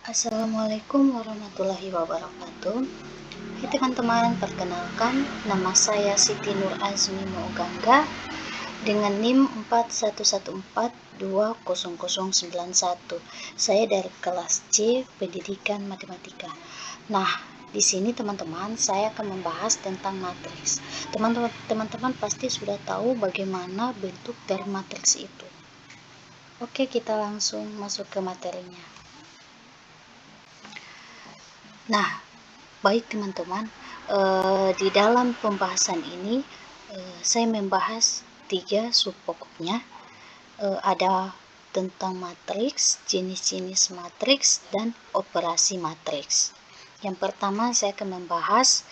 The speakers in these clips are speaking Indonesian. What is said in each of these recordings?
Assalamualaikum warahmatullahi wabarakatuh. Hai teman-teman, perkenalkan nama saya Siti Nur Azmi Mogangga dengan NIM 4114200091. Saya dari kelas C Pendidikan Matematika. Nah, di sini teman-teman saya akan membahas tentang matriks. Teman-teman pasti sudah tahu bagaimana bentuk dari matriks itu. Oke, kita langsung masuk ke materinya. Nah, baik teman-teman, di dalam pembahasan ini saya membahas 3 subpokoknya. Ada tentang matriks, jenis-jenis matriks, dan operasi matriks. Yang pertama saya akan membahas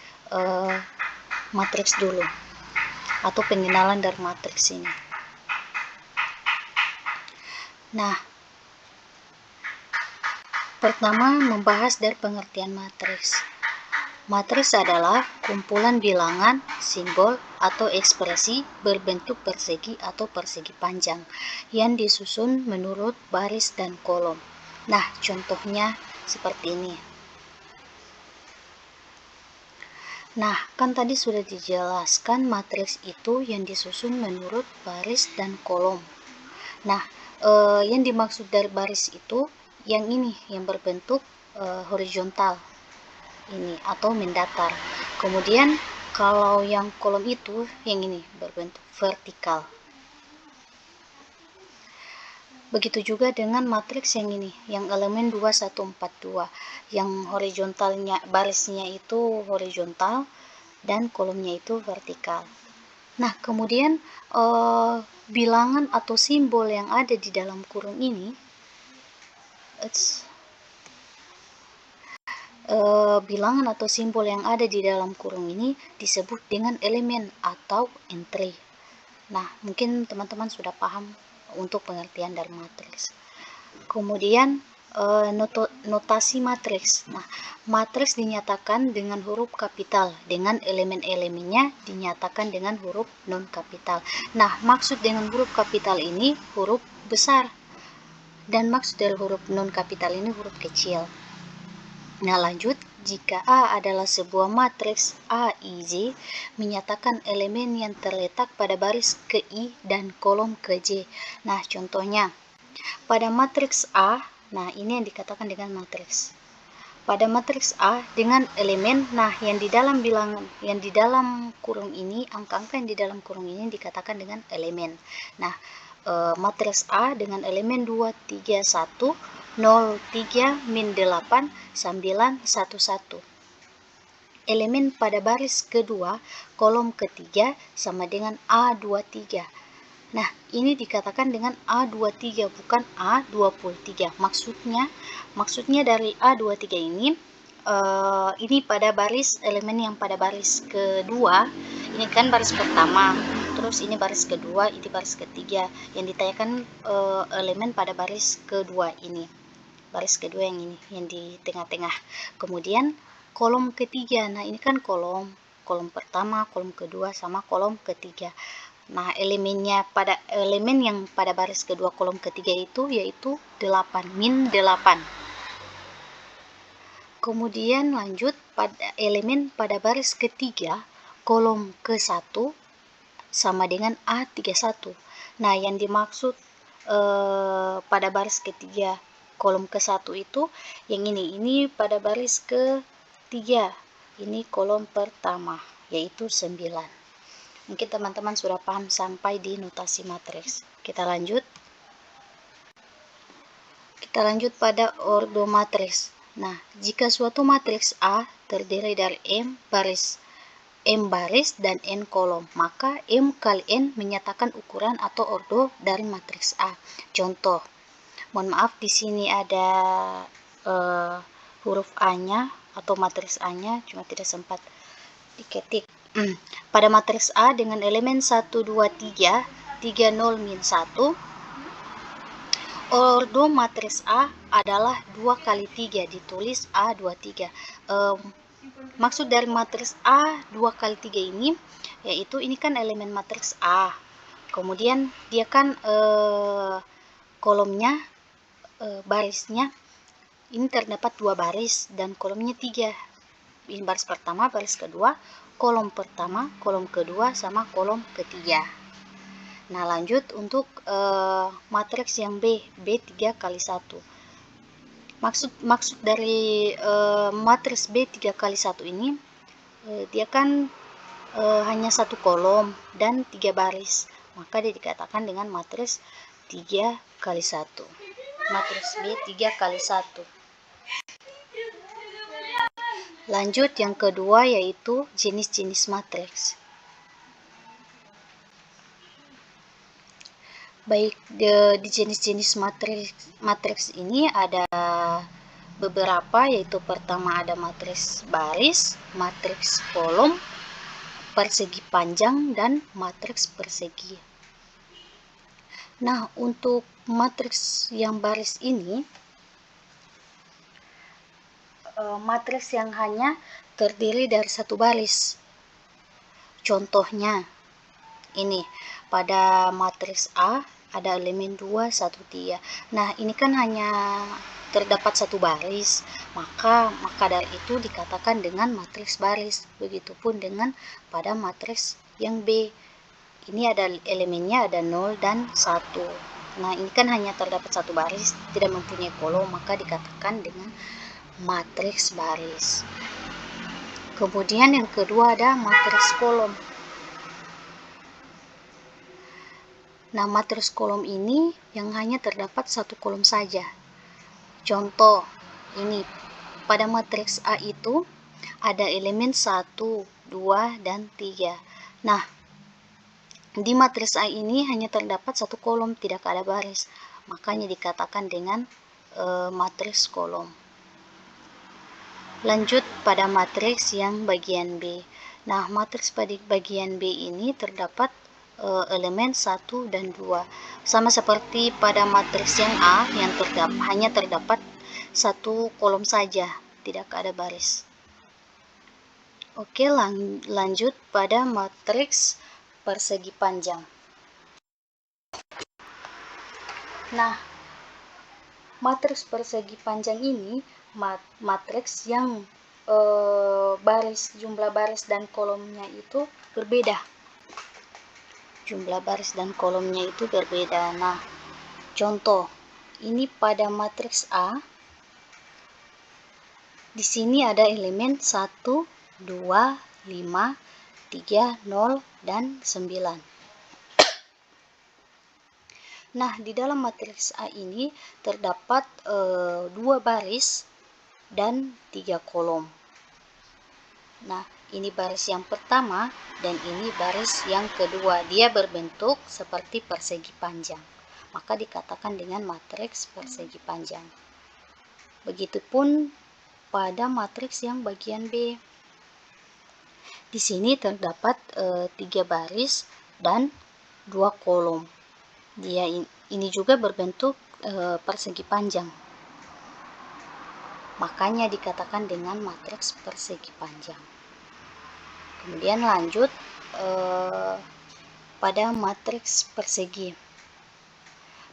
matriks dulu, atau pengenalan dari matriks ini. Nah, pertama membahas dari pengertian matriks. Matriks adalah kumpulan bilangan, simbol, atau ekspresi berbentuk persegi atau persegi panjang yang disusun menurut baris dan kolom. Nah, contohnya seperti ini. Nah, kan tadi sudah dijelaskan matriks itu yang disusun menurut baris dan kolom. Nah, yang dimaksud dari baris itu yang ini, yang berbentuk horizontal ini atau mendatar. Kemudian kalau yang kolom itu yang ini berbentuk vertikal. Begitu juga dengan matriks yang ini, yang elemen 2142, yang horizontalnya, barisnya itu horizontal dan kolomnya itu vertikal. Nah, kemudian bilangan atau simbol yang ada di dalam kurung ini bilangan atau simbol yang ada di dalam kurung ini disebut dengan elemen atau entry. Nah, mungkin teman-teman sudah paham untuk pengertian dari matriks. Kemudian notasi matriks. Nah, matriks dinyatakan dengan huruf kapital, dengan elemen-elemennya dinyatakan dengan huruf non kapital. Nah, maksud dengan huruf kapital ini huruf besar, dan maksud dari huruf non kapital ini huruf kecil. Nah, lanjut, jika A adalah sebuah matriks AIJ, menyatakan elemen yang terletak pada baris ke I dan kolom ke J. Nah, contohnya, pada matriks A, nah ini yang dikatakan dengan matriks. Pada matriks A dengan elemen, nah yang di dalam bilangan, yang di dalam kurung ini, angka-angka yang di dalam kurung ini dikatakan dengan elemen. Nah, matriks A dengan elemen 2, 3, 1, 0, 3, min 8, 9, 1, 1. Elemen pada baris kedua, kolom ketiga sama dengan A23. Nah, ini dikatakan dengan A23, bukan A23. Maksudnya dari A23 ini pada baris, elemen yang pada baris kedua, ini kan baris pertama, terus ini baris kedua, ini baris ketiga. Yang ditanyakan elemen pada baris kedua ini. Baris kedua yang ini, yang di tengah-tengah. Kemudian kolom ketiga, nah ini kan kolom pertama, kolom kedua, sama kolom ketiga. Nah, elemen yang pada baris kedua kolom ketiga itu yaitu 8, min 8. Kemudian lanjut pada elemen pada baris ketiga kolom ke-1 sama dengan A31. Nah, yang dimaksud pada baris ketiga kolom ke-1 itu yang ini pada baris ke-3. Ini kolom pertama, yaitu 9. Mungkin teman-teman sudah paham sampai di notasi matriks. Kita lanjut pada ordo matriks. Nah, jika suatu matriks A terdiri dari M baris dan N kolom, maka M kali N menyatakan ukuran atau ordo dari matriks A. Contoh, mohon maaf di sini ada huruf A-nya atau matriks A-nya, cuma tidak sempat diketik. Pada matriks A dengan elemen 1, 2, 3, 3, 0, min 1, ordo matriks A adalah 2 kali 3, ditulis A23. Maksud dari matriks A 2 kali 3 ini, yaitu ini kan elemen matriks A. Kemudian dia kan kolomnya, barisnya ini terdapat 2 baris dan kolomnya 3. Ini baris pertama, baris kedua, kolom pertama, kolom kedua, sama kolom ketiga. Nah, lanjut untuk matriks yang B 3 kali 1. Maksud dari matriks B 3 kali 1 ini, dia kan hanya 1 kolom dan 3 baris, maka dia dikatakan dengan matriks 3 kali 1. Matriks B 3 kali 1. Lanjut yang kedua, yaitu jenis-jenis matriks. Baik, di jenis-jenis matriks ini ada beberapa, yaitu pertama ada matriks baris, matriks kolom, persegi panjang, dan matriks persegi. Nah, untuk matriks yang baris ini, matriks yang hanya terdiri dari 1 baris. Contohnya ini, pada matriks A ada elemen 2, 1, 3. Nah, ini kan hanya terdapat 1 baris, maka dari itu dikatakan dengan matriks baris. Begitupun dengan pada matriks yang B. Ini ada elemennya ada 0 dan 1. Nah, ini kan hanya terdapat 1 baris, tidak mempunyai kolom, maka dikatakan dengan matriks baris. Kemudian yang kedua ada matriks kolom. Nah, matriks kolom ini yang hanya terdapat 1 kolom saja. Contoh, ini pada matriks A itu ada elemen 1, 2, dan 3. Nah, di matriks A ini hanya terdapat 1 kolom, tidak ada baris. Makanya dikatakan dengan matriks kolom. Lanjut pada matriks yang bagian B. Nah, matriks pada bagian B ini terdapat elemen 1 dan 2. Sama seperti pada matriks yang A yang hanya terdapat 1 kolom saja, tidak ada baris. Oke, lanjut pada matriks persegi panjang. Nah, matriks persegi panjang ini matriks yang jumlah baris dan kolomnya itu berbeda. Jumlah baris dan kolomnya itu berbeda. Nah, contoh, ini pada matriks A, di sini ada elemen 1, 2, 5, 3, 0, dan 9. Nah, di dalam matriks A ini terdapat 2 baris dan 3 kolom. Nah, ini baris yang pertama dan ini baris yang kedua. Dia berbentuk seperti persegi panjang, maka dikatakan dengan matriks persegi panjang. Begitupun pada matriks yang bagian B. Di sini terdapat 3 baris dan 2 kolom. Dia ini juga berbentuk persegi panjang. Makanya dikatakan dengan matriks persegi panjang. Kemudian lanjut pada matriks persegi.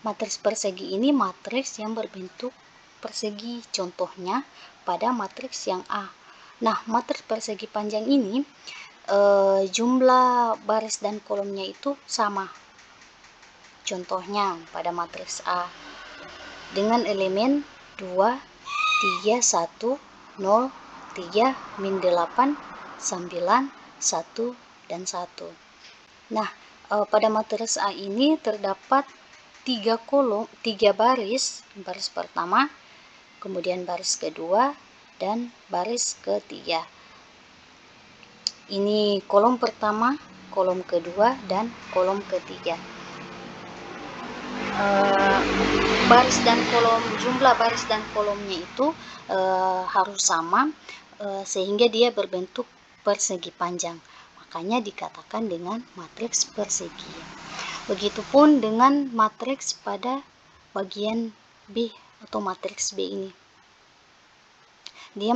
Matriks persegi ini matriks yang berbentuk persegi. Contohnya pada matriks yang A. Nah, matriks persegi panjang ini jumlah baris dan kolomnya itu sama. Contohnya pada matriks A dengan elemen 2, 3, 1, 0, 3, min 8, 9, 1, dan 1. Nah, pada matriks A ini terdapat 3 baris, baris pertama, kemudian baris kedua, dan baris ketiga. Ini kolom pertama, kolom kedua, dan kolom ketiga. Jumlah baris dan kolomnya itu harus sama, sehingga dia berbentuk persegi panjang. Makanya dikatakan dengan matriks persegi. Begitupun dengan matriks pada bagian B atau matriks B ini. Dia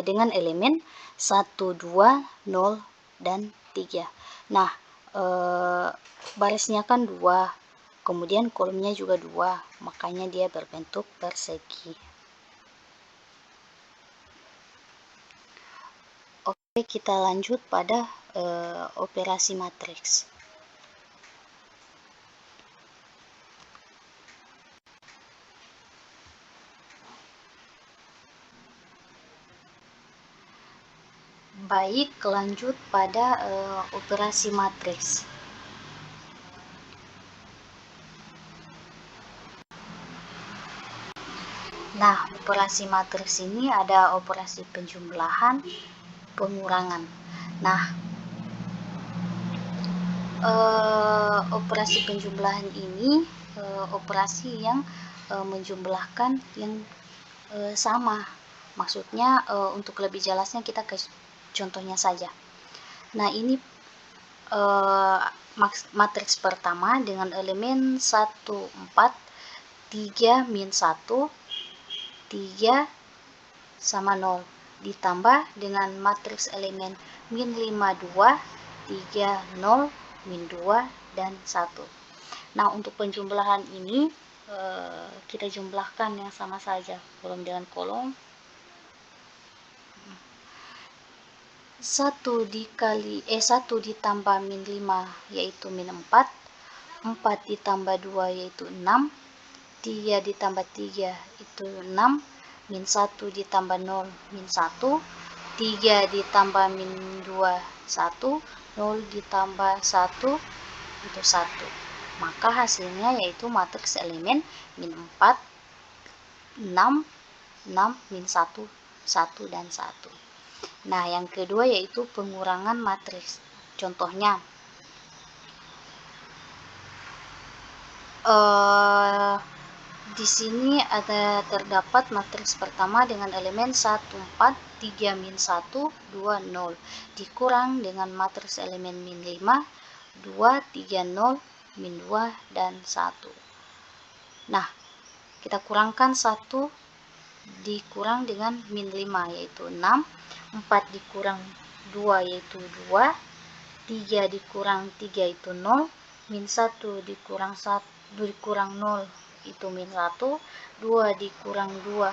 dengan elemen 1, 2, 0, dan 3. Nah, barisnya kan 2, kemudian kolomnya juga 2, makanya dia berbentuk persegi. Kita lanjut pada operasi matriks. Baik, lanjut pada operasi matriks. Nah, operasi matriks ini ada operasi penjumlahan, pengurangan. Nah, operasi penjumlahan ini operasi yang menjumlahkan yang sama. Maksudnya untuk lebih jelasnya kita ke contohnya saja. Nah, ini matriks pertama dengan elemen 1, 4, 3, min 1, 3 sama 0. Ditambah dengan matriks elemen min 5, 2, 3, 0, min 2, dan 1. Nah, untuk penjumlahan ini kita jumlahkan yang sama saja, kolom dengan kolom. 1 ditambah min 5 yaitu min 4, 4 ditambah 2 yaitu 6, 3 ditambah 3 itu 6, min 1 ditambah 0 min 1, 3 ditambah min 2 1, 0 ditambah 1 itu 1. Maka hasilnya yaitu matriks elemen min 4, 6, 6, min 1, 1, dan 1. Nah, yang kedua yaitu pengurangan matriks. Contohnya, di sini ada terdapat matriks pertama dengan elemen 1, 4, 3, min 1, 2, 0. Dikurang dengan matriks elemen min 5, 2, 3, 0, min 2, dan 1. Nah, kita kurangkan 1 dikurang dengan min 5 yaitu 6, 4 dikurang 2 yaitu 2, 3 dikurang 3 itu 0, min 1 dikurang 1 dikurang 0 itu min 1, 2 dikurang 2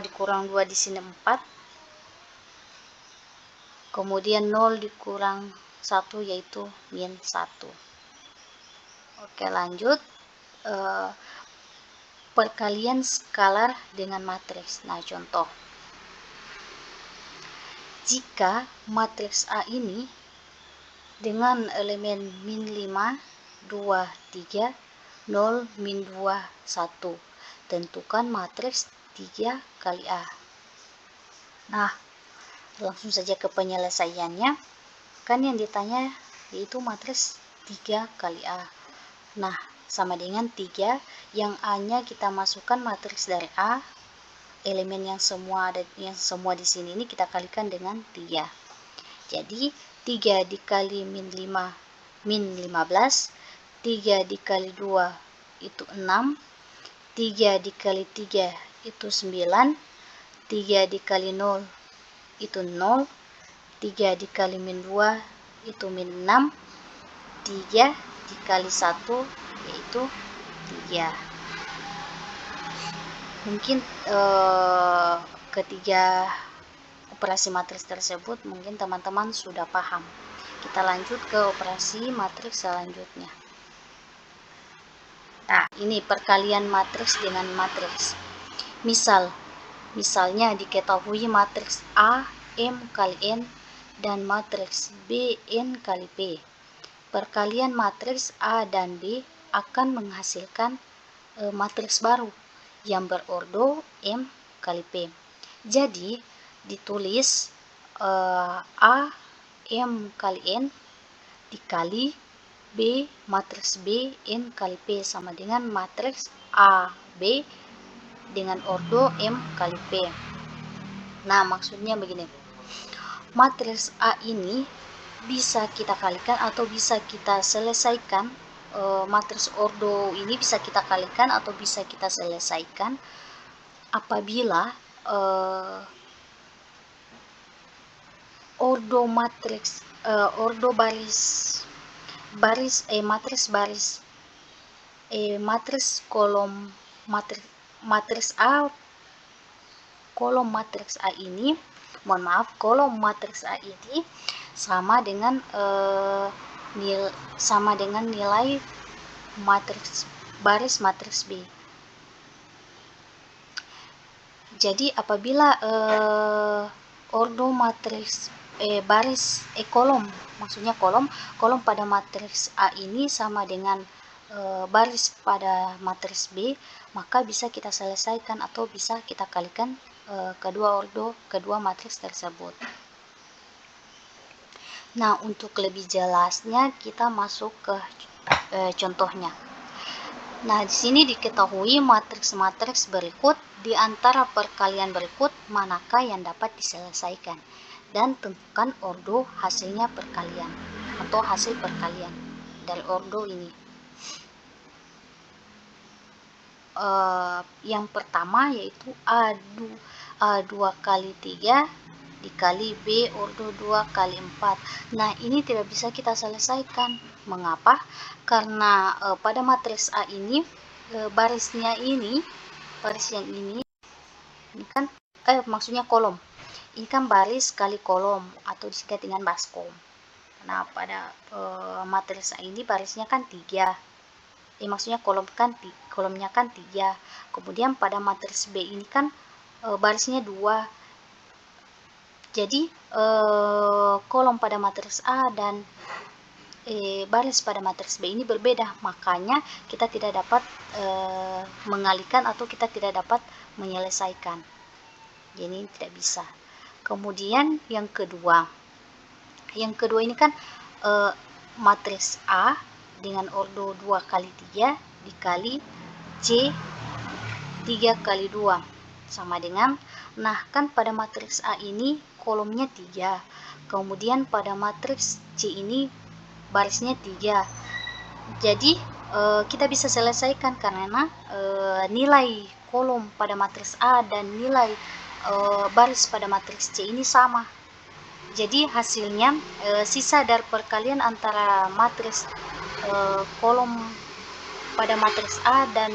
dikurang 2 di sini 4, kemudian 0 dikurang 1 yaitu min 1. Oke, lanjut. Perkalian skalar dengan matriks. Nah, contoh, jika matriks A ini dengan elemen min 5, 2, 3, 0, min 2, 1, tentukan matriks 3 kali A. Nah, langsung saja ke penyelesaiannya. Kan yang ditanya yaitu matriks 3 kali A. Nah, sama dengan 3, yang A-nya kita masukkan matriks dari A, elemen yang semua di sini ini kita kalikan dengan 3. Jadi 3 dikali min 5 min 15, 3 dikali 2 itu 6, 3 dikali 3 itu 9, 3 dikali 0 itu 0, 3 dikali min 2 itu min 6, 3 dikali 1 yaitu 3. Mungkin ketiga operasi matriks tersebut mungkin teman-teman sudah paham. Kita lanjut ke operasi matriks selanjutnya. Nah, ini perkalian matriks dengan matriks. Misalnya diketahui matriks A M kali N dan matriks B N kali P. Perkalian matriks A dan B akan menghasilkan matriks baru yang berordo M kali P. Jadi ditulis A M kali N dikali B matriks B N kali P sama dengan matriks A B dengan ordo M kali P. Nah, maksudnya begini, matriks A ini bisa kita kalikan atau bisa kita selesaikan. Matriks ordo ini bisa kita kalikan atau bisa kita selesaikan apabila ordo matriks ordo matriks kolom matriks A kolom matriks A ini mohon maaf, kolom matriks A ini sama dengan nilai baris matriks B. Jadi apabila ordo matriks maksudnya kolom pada matriks A ini sama dengan baris pada matriks B, maka bisa kita selesaikan atau bisa kita kalikan kedua matriks tersebut. Nah, untuk lebih jelasnya kita masuk ke contohnya. Nah, di sini diketahui matriks-matriks berikut di antara perkalian berikut manakah yang dapat diselesaikan, dan tentukan ordo hasilnya perkalian atau hasil perkalian dari ordo ini. Yang pertama yaitu A2 kali 3 dikali B ordo 2 kali 4. Nah, ini tidak bisa kita selesaikan. Mengapa? Karena pada matriks A ini baris yang ini kan maksudnya kolom. Ini kan baris kali kolom atau disingkat dengan baskom. Nah, pada matriks A ini barisnya kan 3. Maksudnya kolomnya kan 3. Kemudian pada matriks B ini kan barisnya 2. Jadi kolom pada matriks A dan baris pada matriks B ini berbeda, makanya kita tidak dapat mengalihkan atau kita tidak dapat menyelesaikan. Jadi tidak bisa. Kemudian yang kedua ini kan matriks A dengan ordo 2 kali 3 dikali C 3 kali 2 sama dengan, nah kan pada matriks A ini kolomnya 3, kemudian pada matriks C ini barisnya 3. Jadi kita bisa selesaikan karena nilai kolom pada matriks A dan nilai baris pada matriks C ini sama. Jadi hasilnya sisa dari perkalian antara matriks kolom pada matriks A dan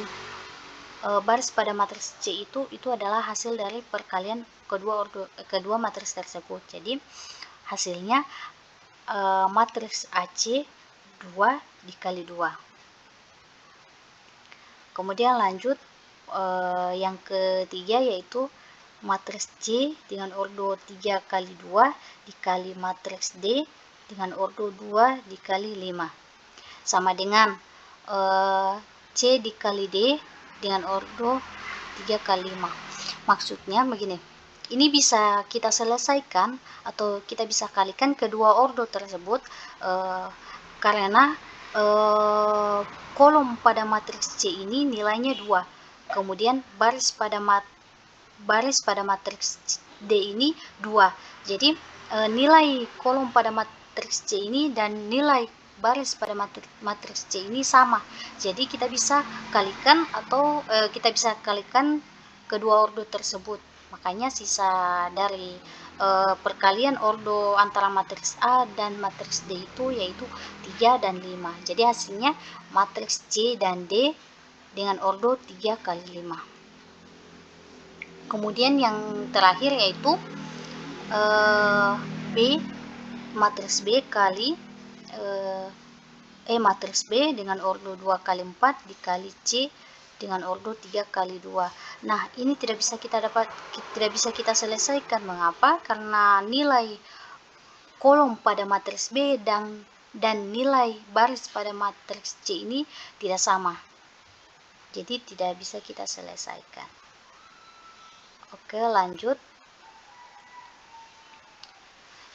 baris pada matriks C itu adalah hasil dari perkalian kedua matriks tersebut. Jadi hasilnya matriks AC 2 dikali 2. Kemudian lanjut yang ketiga yaitu matriks C dengan ordo 3 kali 2 dikali matriks D dengan ordo 2 dikali 5 sama dengan C dikali D dengan ordo 3 kali 5. Maksudnya begini, ini bisa kita selesaikan atau kita bisa kalikan kedua ordo tersebut karena kolom pada matriks C ini nilainya 2, kemudian baris pada matriks D ini 2. Jadi nilai kolom pada matriks C ini dan nilai baris pada matriks C ini sama. Jadi kita bisa kalikan atau kita bisa kalikan kedua ordo tersebut. Makanya sisa dari perkalian ordo antara matriks A dan matriks D itu yaitu 3 dan 5. Jadi hasilnya matriks C dan D dengan ordo 3 kali 5. Kemudian yang terakhir yaitu matriks B kali matriks B dengan ordo 2 kali 4 dikali C dengan ordo 3 kali 2. Nah, ini tidak bisa kita selesaikan. Mengapa? Karena nilai kolom pada matriks B dan nilai baris pada matriks C ini tidak sama. Jadi tidak bisa kita selesaikan. Oke, lanjut.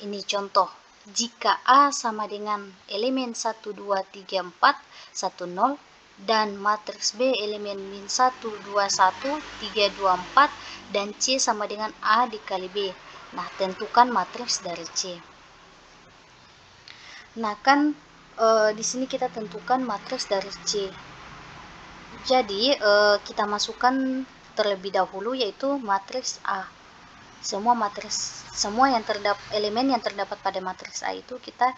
Ini contoh. Jika A sama dengan elemen 1, 2, 3, 4, 1, 0 dan matriks B elemen min 1, 2, 1, 3, 2, 4 dan C sama dengan A dikali B. Nah, tentukan matriks dari C. Nah, kan di sini kita tentukan matriks dari C. Jadi kita masukkan terlebih dahulu yaitu matriks A. Semua elemen yang terdapat pada matriks A itu kita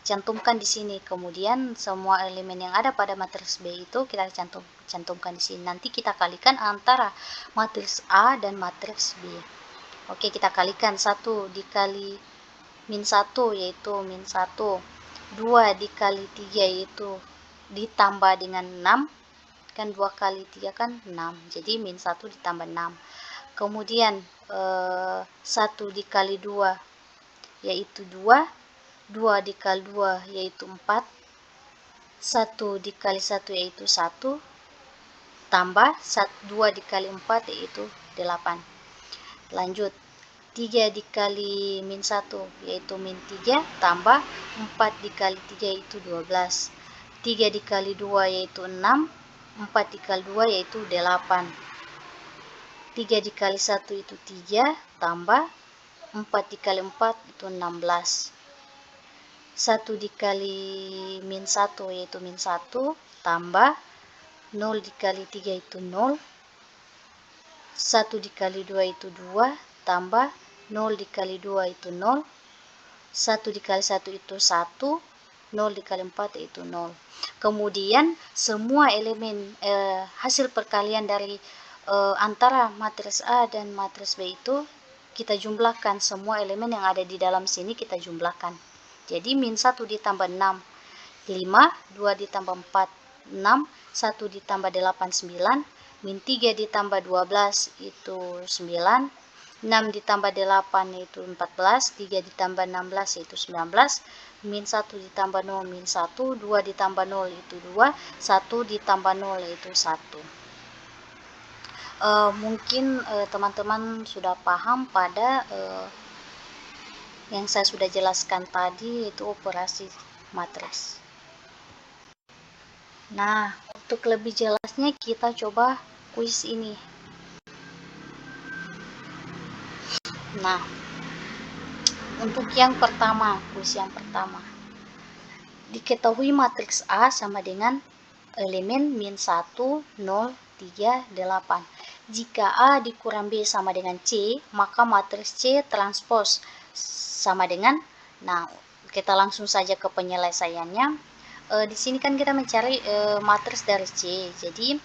cantumkan di sini. Kemudian semua elemen yang ada pada matriks B itu kita cantumkan di sini. Nanti kita kalikan antara matriks A dan matriks B. Oke, kita kalikan 1 dikali min 1 yaitu min 1, 2 dikali 3 yaitu ditambah dengan 6, kan 2 kali 3 kan 6, jadi min 1 ditambah 6. Kemudian 1 dikali 2 yaitu 2, 2 dikali 2 yaitu 4, 1 dikali 1 yaitu 1, tambah 2 dikali 4 yaitu 8. Lanjut, 3 dikali min 1 yaitu min 3, tambah 4 dikali 3 yaitu 12. 3 dikali 2 yaitu 6, 4 dikali 2 yaitu 8. 3 dikali 1 itu 3, tambah 4 dikali 4 itu 16. 1 dikali min 1 yaitu min 1, tambah 0 dikali 3 itu 0. 1 dikali 2 itu 2, tambah 0 dikali 2 itu 0. 1 dikali 1 itu 1, 0 dikali 4 itu 0. Kemudian semua elemen hasil perkalian dari antara matriks A dan matriks B itu kita jumlahkan, semua elemen yang ada di dalam sini kita jumlahkan. Jadi min 1 ditambah 6, 5, 2 ditambah 4, 6, 1 ditambah 8, 9, min 3 ditambah 12 itu 9, 6 ditambah 8 itu 14, 3 ditambah 16 itu 19, min 1 ditambah 0 min 1, 2 ditambah 0 itu 2, 1 ditambah 0 itu 1. Mungkin teman-teman sudah paham pada yang saya sudah jelaskan tadi, itu operasi matriks. Nah, untuk lebih jelasnya kita coba kuis ini. Nah, untuk yang pertama, kuis yang pertama, diketahui matriks A sama dengan elemen min 1, 0, 3, 8. Jika A dikurang B sama dengan C, maka matriks C transpos sama dengan, nah kita langsung saja ke penyelesaiannya. Di sini kan kita mencari matriks dari C, jadi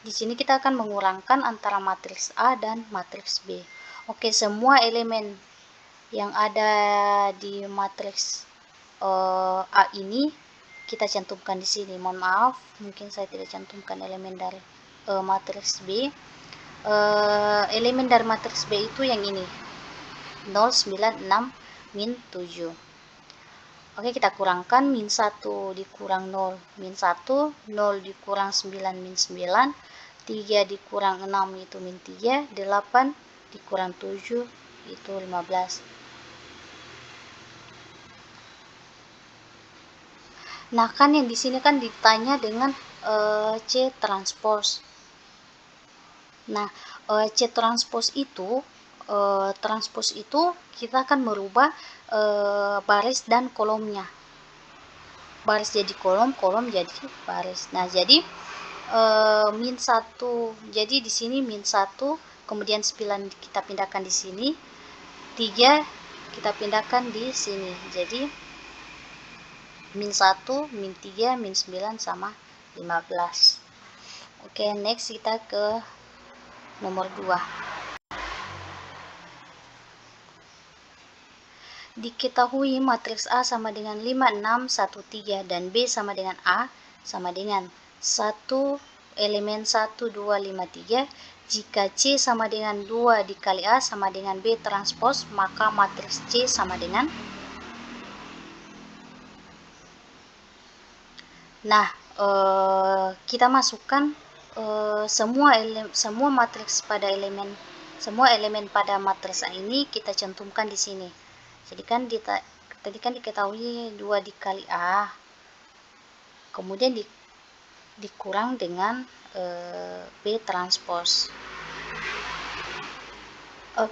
di sini kita akan mengurangkan antara matriks A dan matriks B. Oke, semua elemen yang ada di matriks A ini kita cantumkan di sini. Mohon maaf, mungkin saya tidak cantumkan elemen dari matriks B. Elemen dari matriks B itu yang ini, 0, 9, 6, min 7. Oke, kita kurangkan, min 1 dikurang 0, min 1, 0 dikurang 9, min 9, 3 dikurang 6 itu min 3, 8 dikurang 7 itu 15. Nah, kan yang di sini kan ditanya dengan C transpos. Nah, C transpos itu kita akan merubah baris dan kolomnya. Baris jadi kolom, kolom jadi baris. Nah, jadi min 1, jadi di sini min 1, kemudian 9 kita pindahkan di sini, 3 kita pindahkan di sini, jadi min 1, min 3, min 9 sama 15. Oke, next kita ke nomor 2. Diketahui matriks A sama dengan 5, 6, 1, 3 dan B sama dengan A sama dengan 1 elemen 1, 2, 5, 3. Jika C sama dengan 2 dikali A sama dengan B transpos, maka matriks C sama dengan, nah kita masukkan semua matriks pada elemen, semua elemen pada matriks A ini kita cantumkan di sini. Jadi kan tadi kan diketahui 2 dikali A, kemudian dikurang dengan B transpos.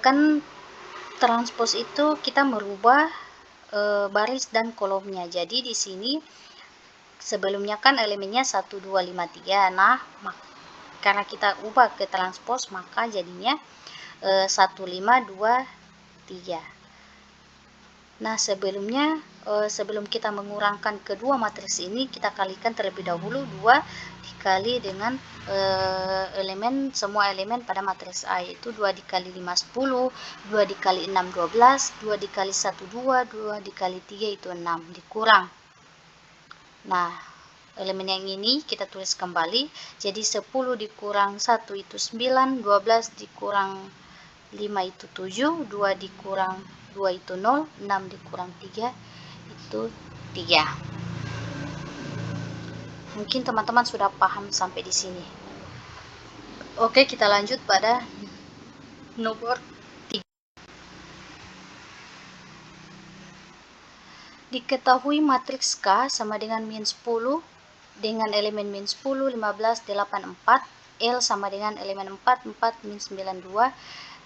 Kan transpos itu kita merubah baris dan kolomnya. Jadi di sini sebelumnya kan elemennya 1, 2, 5, 3. Nah, karena kita ubah ke transpos, maka jadinya 1, 5, 2, 3. Nah, sebelum kita mengurangkan kedua matriks ini, kita kalikan terlebih dahulu 2 dikali dengan semua elemen pada matriks A, yaitu 2 dikali 5 10, 2 dikali 6 12, 2 dikali 1 2, 2 dikali 3 itu 6, dikurang. Nah, elemen yang ini kita tulis kembali, jadi 10 dikurang 1 itu 9, 12 dikurang 5 itu 7, 2 dikurang 2 itu 0, 6 dikurang 3 itu 3. Mungkin teman-teman sudah paham sampai di sini. Oke, kita lanjut pada nomor 3. Diketahui matriks K sama dengan min 10 dengan elemen min 10, 15, 8, 4, L sama dengan elemen 4, 4, min 9, 2,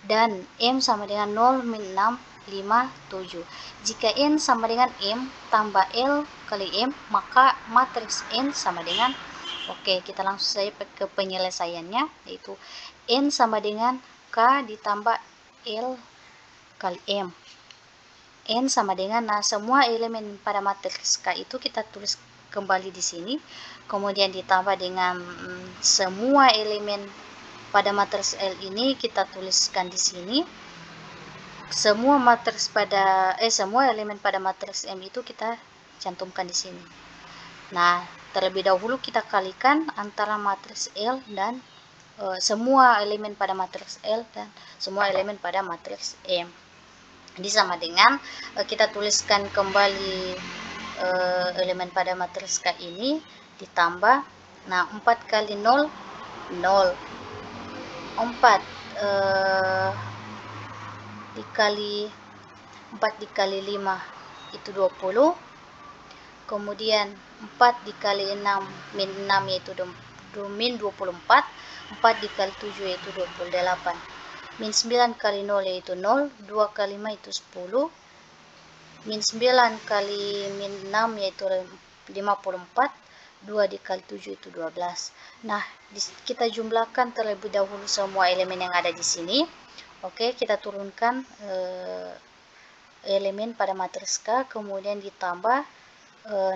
dan M sama dengan 0, min 6, 5, 7. Jika N sama dengan M tambah L kali M, maka matriks N sama dengan, oke, kita langsung saja ke penyelesaiannya, yaitu N sama dengan K ditambah L kali M. N sama dengan, nah semua elemen pada matriks K itu kita tulis kembali di sini, kemudian ditambah dengan semua elemen pada matriks L ini kita tuliskan di sini. Semua elemen pada matriks M itu kita cantumkan di sini. Nah, terlebih dahulu kita kalikan antara matriks L dan semua elemen pada matriks L dan semua elemen pada matriks M. Jadi sama dengan kita tuliskan kembali elemen pada matriks K ini ditambah, nah 4 kali 0 0, 4 dikali 4 dikali 5 itu 20, kemudian 4 dikali 6 min 6 yaitu min 24, 4 dikali 7 yaitu 28, min 9 kali 0 yaitu 0, 2 kali 5 itu 10, min 9 kali min 6 yaitu 54, 2 dikali 7 itu 12. Nah, kita jumlahkan terlebih dahulu semua elemen yang ada di sini. Oke, kita turunkan elemen pada matriks K, kemudian ditambah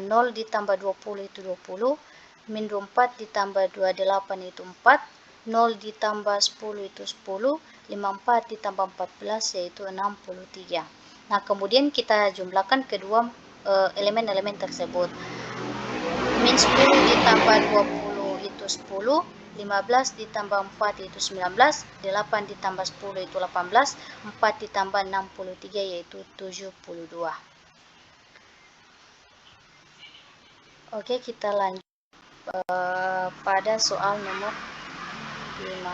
0 ditambah 20 itu 20, min 24 ditambah 28 itu 4, 0 ditambah 10 itu 10, 54 ditambah 14 yaitu 63. Nah, kemudian kita jumlahkan kedua elemen-elemen tersebut. Min 10 ditambah 20 itu 10, 15 ditambah 4 itu 19, 8 ditambah 10 itu 18, 4 ditambah 63 yaitu 72. Oke, kita lanjut pada soal nomor 5.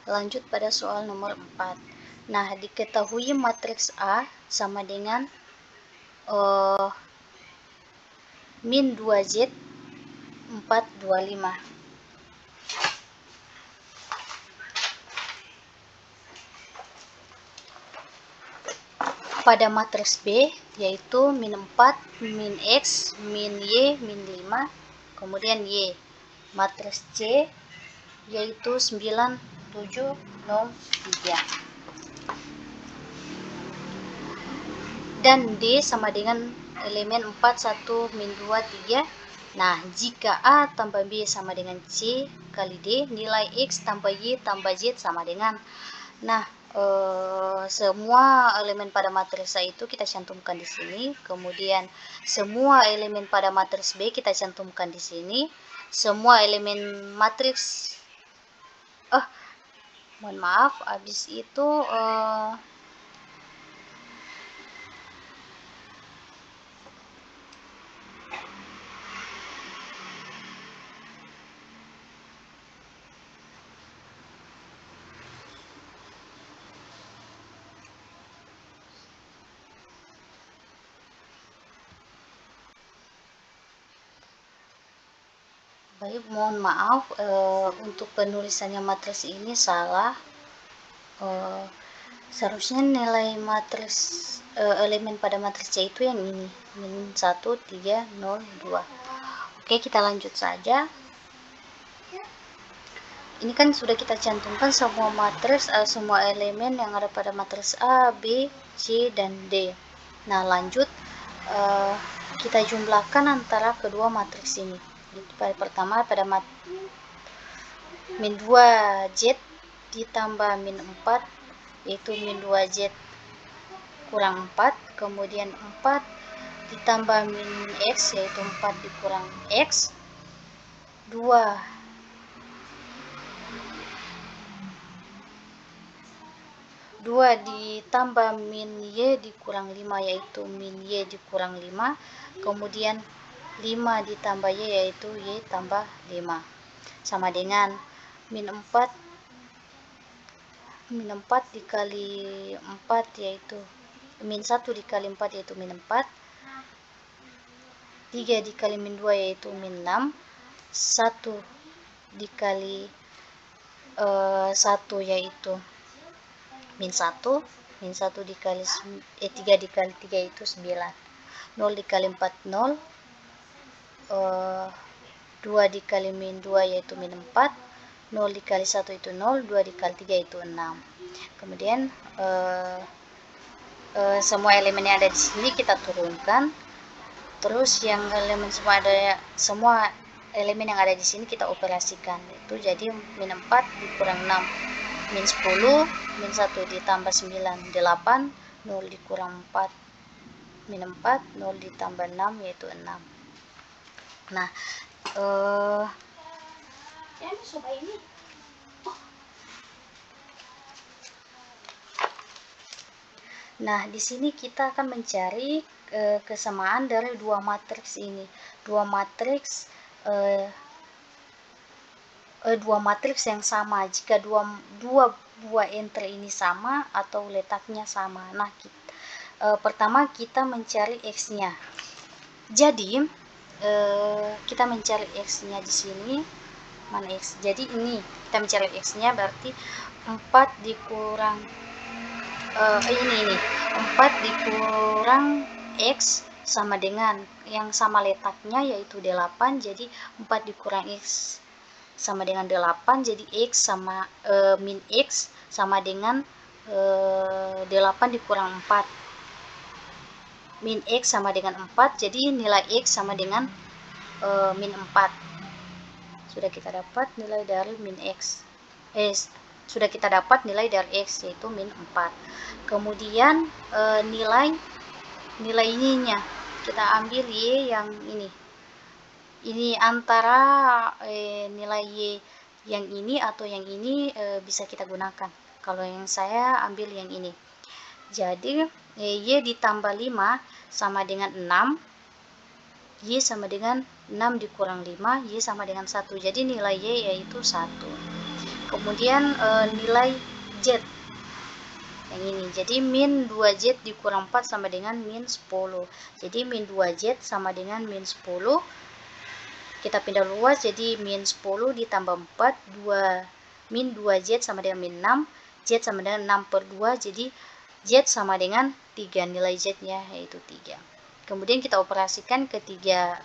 Lanjut pada soal nomor 4. Nah, diketahui matriks A sama dengan min 2Z 425. Pada matriks B yaitu min 4, min X, min Y, min 5, kemudian Y. Matriks C yaitu 9, 7, 0, 3. Dan D sama dengan elemen 4, 1, min 2, 3. Nah, jika A tambah B sama dengan C kali D, nilai X tambah Y tambah Z sama dengan, nah, semua elemen pada matriks A itu kita cantumkan di sini. Kemudian semua elemen pada matriks B kita cantumkan di sini. Semua elemen matriks mohon maaf, habis itu baik, mohon maaf untuk penulisannya matriks ini salah. Seharusnya nilai matriks elemen pada matriks C itu yang ini, min 1, 3, 0, 2. Oke, kita lanjut saja. Ini kan sudah kita cantumkan semua matriks, semua elemen yang ada pada matriks A, B, C, dan D. Nah, lanjut kita jumlahkan antara kedua matriks ini. Pertama pada min 2Z ditambah min 4, yaitu min 2Z kurang 4, kemudian 4 ditambah min X, yaitu 4 dikurang X, 2 ditambah min Y dikurang 5, yaitu min Y dikurang 5, kemudian 5 ditambah Y, yaitu Y tambah 5, sama dengan min 4 dikali 4, yaitu min 1 dikali 4, yaitu min 4, 3 dikali min 2, yaitu min 6, 1 dikali 1, yaitu min 1 dikali 3 dikali 3 itu 9, 0 dikali 4 0, 2 dikali min 2 yaitu min 4, 0 dikali 1 itu 0, 2 dikali 3 itu 6. Kemudian semua elemen yang ada di sini kita turunkan, terus yang semua elemen yang ada di sini kita operasikan, itu jadi min 4 dikurang 6, min 10, min 1 ditambah 9, 8, 0 dikurang 4, min 4, 0 ditambah 6, yaitu 6. Nah, nah, di sini kita akan mencari kesamaan dari dua matriks ini. Dua matriks yang sama. Jika dua buah entry ini sama atau letaknya sama. Nah, pertama kita mencari X-nya. Jadi kita mencari X-nya di sini. Mana X? Jadi ini kita mencari X-nya, berarti 4 dikurang ini 4 dikurang X sama dengan yang sama letaknya, yaitu 8. Jadi 4 dikurang X sama dengan 8, jadi X sama min X sama dengan 8 dikurang 4, min X sama dengan 4, jadi nilai X sama dengan min 4. Sudah kita dapat nilai dari min X, sudah kita dapat nilai dari X, yaitu min 4. Kemudian nilai ininya kita ambil Y yang ini antara nilai Y yang ini atau yang ini bisa kita gunakan. Kalau yang saya ambil yang ini, jadi Y ditambah 5 sama dengan 6, Y sama dengan 6 dikurang 5, Y sama dengan 1, jadi nilai Y yaitu 1. Kemudian nilai Z yang ini, jadi min 2Z dikurang 4 sama dengan min 10, jadi min 2Z sama dengan min 10, kita pindah luas, jadi min 10 ditambah 4, min 2Z sama dengan min 6, Z sama dengan 6 per 2, jadi Z sama dengan 3, nilai Z nya yaitu 3. Kemudian kita operasikan ketiga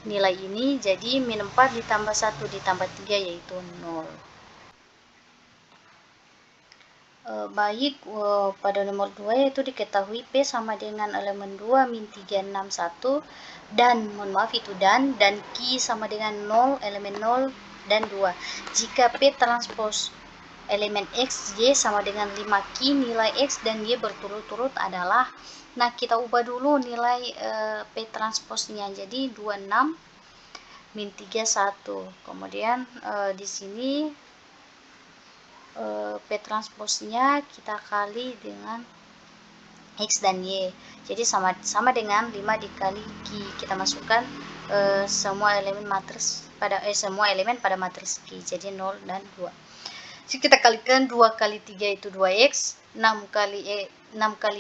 nilai ini, jadi min 4 ditambah 1 ditambah 3 yaitu 0. Baik, pada nomor 2 yaitu diketahui P sama dengan elemen 2 min 3 6 1, dan mohon maaf itu dan Q sama dengan 0 elemen 0 dan 2. Jika P transpos elemen X Y sama dengan 5Q, nilai X dan Y berturut-turut adalah, nah kita ubah dulu nilai P transposnya, jadi 26 min 3 1. Kemudian di sini P transposnya kita kali dengan X dan Y, jadi sama dengan 5 dikali Q. Kita masukkan semua elemen matriks semua elemen pada matriks Q, jadi 0 dan 2. Jadi kita kalikan 2 kali 3 itu 2X, 6 kali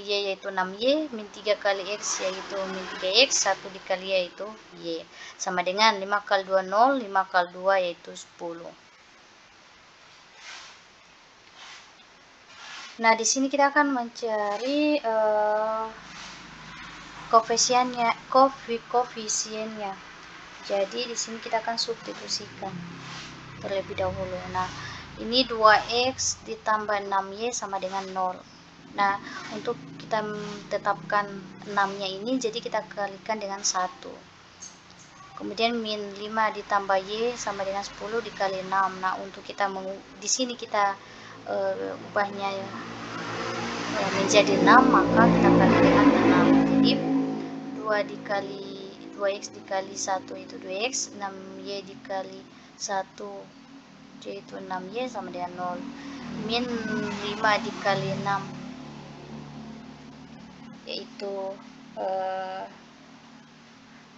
Y yaitu 6Y, min 3 kali X yaitu min 3X, 1 dikali Y yaitu Y, sama dengan 5 kali 2 0, 5 kali 2 yaitu 10. Nah, di sini kita akan mencari koefisiennya. Jadi di sini kita akan substitusikan terlebih dahulu. Nah, ini 2x ditambah 6y sama dengan 0. Nah, untuk kita tetapkan 6-nya ini, jadi kita kalikan dengan 1. Kemudian min 5 ditambah y sama dengan 10 dikali 6. Nah, untuk kita di sini kita ubahnya menjadi 6, maka kita kali dengan 6. Jadi 2x dikali 1 itu 2x, 6y dikali 1 yaitu 6y sama dengan 0. Min 5 dikali 6 yaitu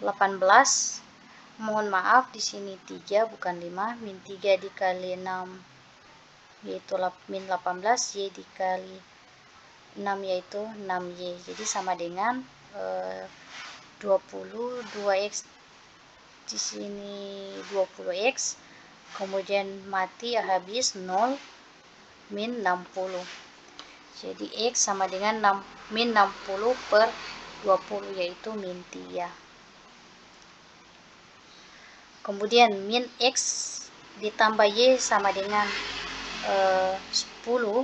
18. Mohon maaf, di sini 3 bukan 5. Min 3 dikali 6 yaitu min 18, y dikali 6 yaitu 6y. Jadi sama dengan 20, 2x di sini 20x, kemudian mati habis 0, min 60. Jadi x sama dengan min 60 per 20 yaitu min 3. Kemudian min x ditambah y sama dengan 10.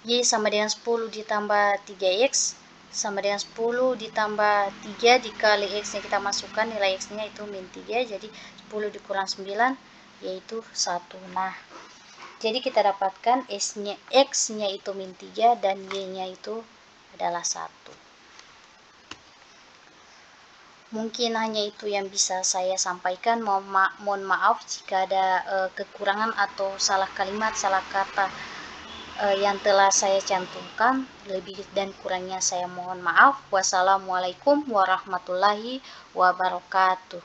Y sama dengan 10 ditambah 3x sama dengan 10 ditambah 3 dikali x nya kita masukkan nilai x nya itu min 3. Jadi 10 dikurang 9 yaitu 1. Nah, jadi kita dapatkan x nya itu min 3 dan y nya itu adalah 1. Mungkin hanya itu yang bisa saya sampaikan. Mohon maaf jika ada kekurangan atau salah kalimat, salah kata yang telah saya cantumkan. Lebih dan kurangnya saya mohon maaf. Wassalamualaikum warahmatullahi wabarakatuh.